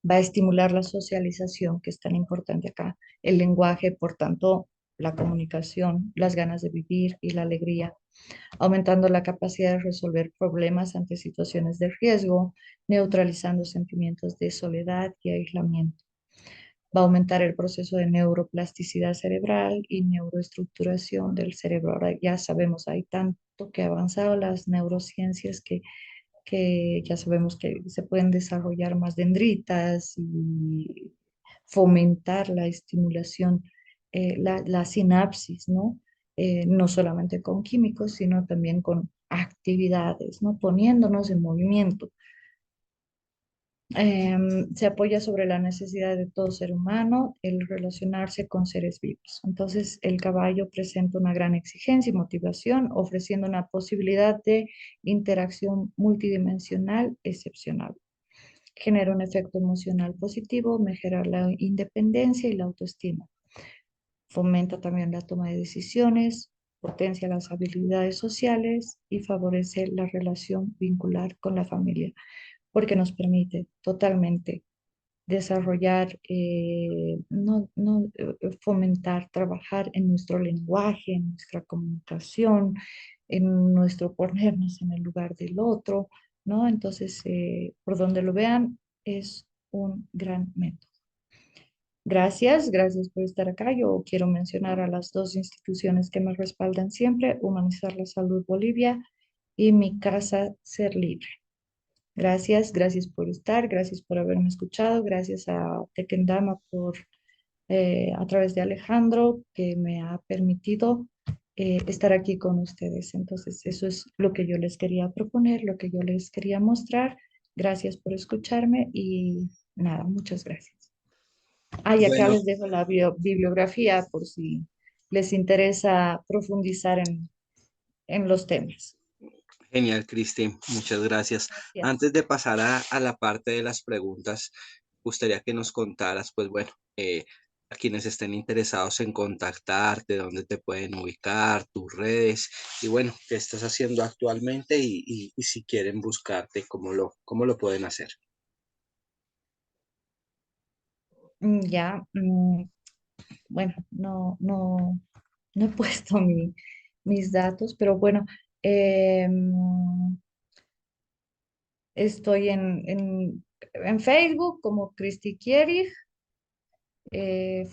[SPEAKER 2] Va a estimular la socialización, que es tan importante acá, el lenguaje, por tanto, la comunicación, las ganas de vivir y la alegría, aumentando la capacidad de resolver problemas ante situaciones de riesgo, neutralizando sentimientos de soledad y aislamiento. Va a aumentar el proceso de neuroplasticidad cerebral y neuroestructuración del cerebro. Ahora ya sabemos, hay tanto que ha avanzado las neurociencias que ya sabemos que se pueden desarrollar más dendritas y fomentar la estimulación, la sinapsis, ¿no? No solamente con químicos, sino también con actividades, ¿no? Poniéndonos en movimiento. Se apoya sobre la necesidad de todo ser humano el relacionarse con seres vivos. Entonces, el caballo presenta una gran exigencia y motivación, ofreciendo una posibilidad de interacción multidimensional excepcional. Genera un efecto emocional positivo, mejora la independencia y la autoestima. Fomenta también la toma de decisiones, potencia las habilidades sociales y favorece la relación vincular con la familia, porque nos permite totalmente desarrollar, fomentar, trabajar en nuestro lenguaje, en nuestra comunicación, en nuestro ponernos en el lugar del otro, ¿no? Entonces, por donde lo vean, es un gran método. Gracias por estar acá. Yo quiero mencionar a las dos instituciones que me respaldan siempre, Humanizar la Salud Bolivia y Mi Casa Ser Libre. Gracias por estar, gracias por haberme escuchado, gracias a Tequendama por, a través de Alejandro, que me ha permitido estar aquí con ustedes. Entonces, eso es lo que yo les quería proponer, lo que yo les quería mostrar. Gracias por escucharme y nada, muchas gracias. Y acá
[SPEAKER 1] Bueno,
[SPEAKER 2] les dejo la bibliografía por si les interesa profundizar en los temas.
[SPEAKER 1] genial, Cristi, muchas gracias.
[SPEAKER 2] Gracias.
[SPEAKER 1] Antes de pasar a la parte de las preguntas, gustaría que nos contaras, pues bueno, a quienes estén interesados en contactarte, dónde te pueden ubicar, tus redes, y bueno, qué estás haciendo actualmente y si quieren buscarte, cómo lo pueden hacer.
[SPEAKER 2] Ya, bueno, no he puesto mis datos, pero bueno, estoy en Facebook como Cristi Kierig,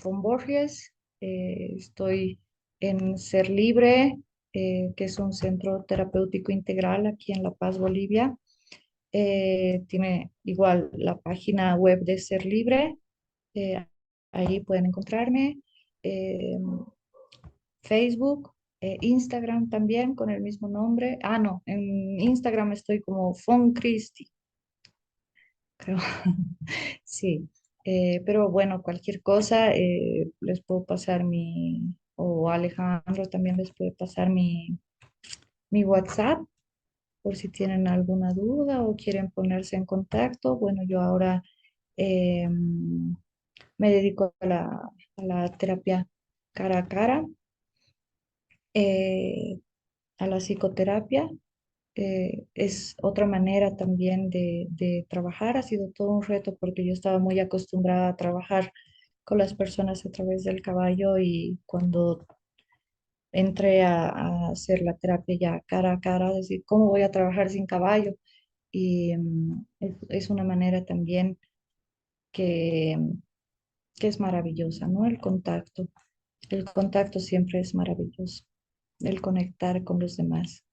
[SPEAKER 2] von Borges, estoy en Ser Libre, que es un centro terapéutico integral aquí en La Paz, Bolivia. Tiene igual la página web de Ser Libre, eh, ahí pueden encontrarme. Eh, Facebook, Instagram también con el mismo nombre. No, en Instagram estoy como Fon Christi, creo. Sí, pero bueno, cualquier cosa les puedo pasar o Alejandro también les puede pasar mi WhatsApp por si tienen alguna duda o quieren ponerse en contacto. Bueno, yo ahora me dedico a la terapia cara a cara, eh, a la psicoterapia. Es otra manera también de trabajar. Ha sido todo un reto porque yo estaba muy acostumbrada a trabajar con las personas a través del caballo y cuando entré a hacer la terapia ya cara a cara, decir, ¿cómo voy a trabajar sin caballo? Y es una manera también que, que es maravillosa, ¿no? El contacto siempre es maravilloso, el conectar con los demás.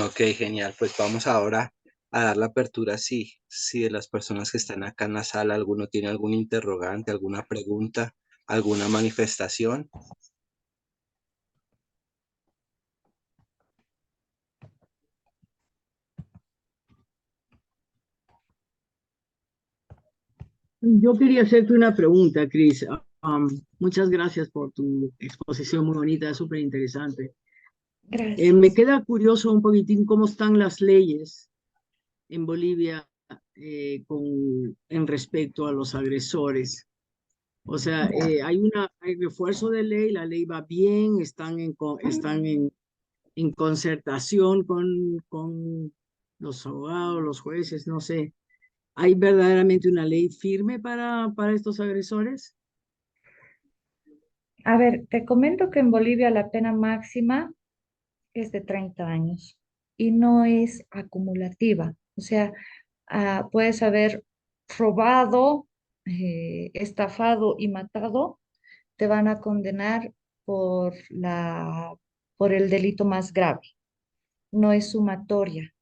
[SPEAKER 1] Ok, genial. Pues vamos ahora a dar la apertura. Si de las personas que están acá en la sala, alguno tiene algún interrogante, alguna pregunta, alguna manifestación.
[SPEAKER 3] Yo quería hacerte una pregunta, Cris. Muchas gracias por tu exposición muy bonita, súper interesante. Me
[SPEAKER 2] Gracias.
[SPEAKER 3] queda curioso un poquitín cómo están las leyes en Bolivia en respecto a los agresores. O sea, hay refuerzo de ley, la ley va bien, están en concertación con los abogados, los jueces, no sé. ¿Hay verdaderamente una ley firme para estos agresores?
[SPEAKER 2] A ver, te comento que en Bolivia la pena máxima es de 30 años y no es acumulativa. O sea, puedes haber robado, estafado y matado, te van a condenar por por el delito más grave. No es sumatoria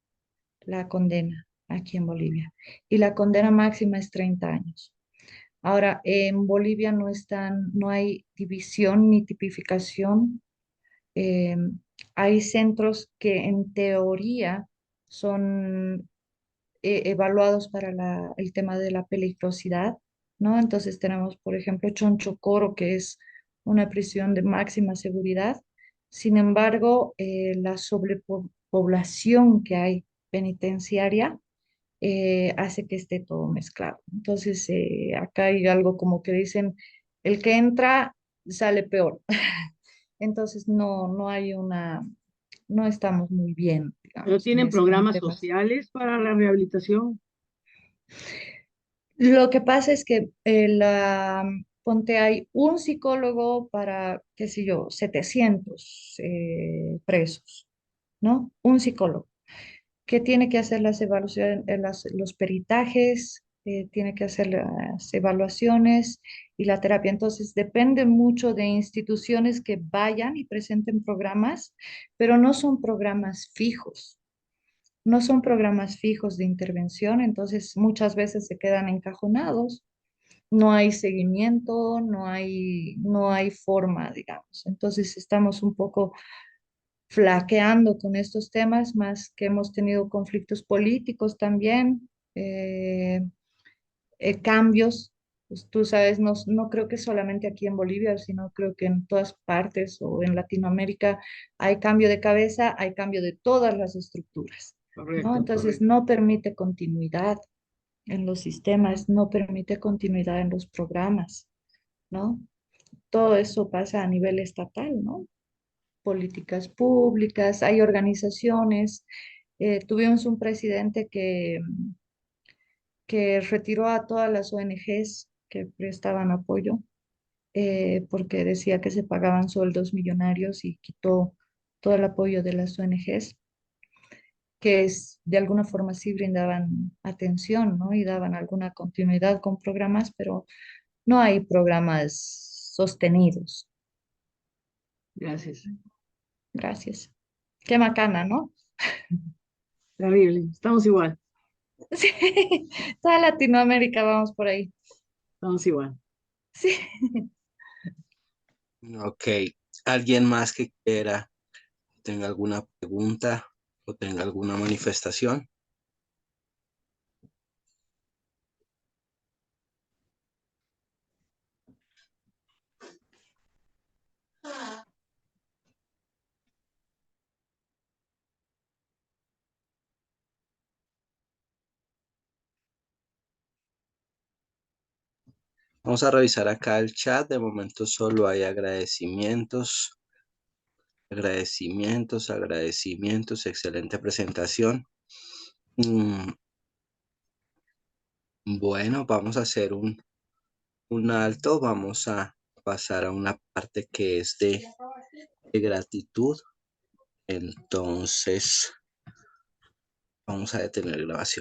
[SPEAKER 2] la condena aquí en Bolivia. Y la condena máxima es 30 años. Ahora, en Bolivia no hay división ni tipificación. eh, Hay centros que en teoría son evaluados para el tema de la peligrosidad, ¿no? Entonces tenemos, por ejemplo, Chonchocoro, que es una prisión de máxima seguridad. Sin embargo, la sobrepoblación que hay penitenciaria hace que esté todo mezclado. Entonces, acá hay algo como que dicen, el que entra sale peor. Entonces, no hay no estamos muy bien,
[SPEAKER 3] ¿No
[SPEAKER 2] digamos,
[SPEAKER 3] tienen
[SPEAKER 2] en
[SPEAKER 3] programas
[SPEAKER 2] temas.
[SPEAKER 3] sociales para la rehabilitación?
[SPEAKER 2] Lo que pasa es que ponte, hay un psicólogo para, qué sé yo, 700 presos, ¿no? Un psicólogo que tiene que hacer las evaluaciones, los peritajes, tiene que hacer las evaluaciones y la terapia. Entonces, depende mucho de instituciones que vayan y presenten programas, pero no son programas fijos. No son programas fijos de intervención, entonces muchas veces se quedan encajonados, no hay seguimiento, no hay forma, digamos. Entonces estamos un poco flaqueando con estos temas, más que hemos tenido conflictos políticos también, cambios. Pues, tú sabes, no creo que solamente aquí en Bolivia, sino creo que en todas partes o en Latinoamérica hay cambio de cabeza, hay cambio de todas las estructuras, ¿no?
[SPEAKER 3] Correcto,
[SPEAKER 2] Entonces
[SPEAKER 3] correcto.
[SPEAKER 2] no permite continuidad en los sistemas, no permite continuidad en los programas, ¿no? Todo eso pasa a nivel estatal, ¿no? Políticas públicas, hay organizaciones. Tuvimos un presidente que retiró a todas las ONGs que prestaban apoyo porque decía que se pagaban sueldos millonarios y quitó todo el apoyo de las ONGs que de alguna forma sí brindaban atención, ¿no? Y daban alguna continuidad con programas, pero no hay programas sostenidos.
[SPEAKER 3] Gracias.
[SPEAKER 2] Gracias. Qué macana, ¿no?
[SPEAKER 3] Terrible. Estamos igual.
[SPEAKER 2] Sí, toda Latinoamérica vamos por ahí.
[SPEAKER 3] Estamos igual.
[SPEAKER 2] Sí.
[SPEAKER 1] Ok, ¿alguien más que quiera, tenga alguna pregunta o tenga alguna manifestación? Vamos a revisar acá el chat. De momento solo hay agradecimientos, agradecimientos, agradecimientos. Excelente presentación. Mm, bueno, vamos a hacer un alto. Vamos a pasar a una parte que es de gratitud. Entonces, vamos a detener grabación.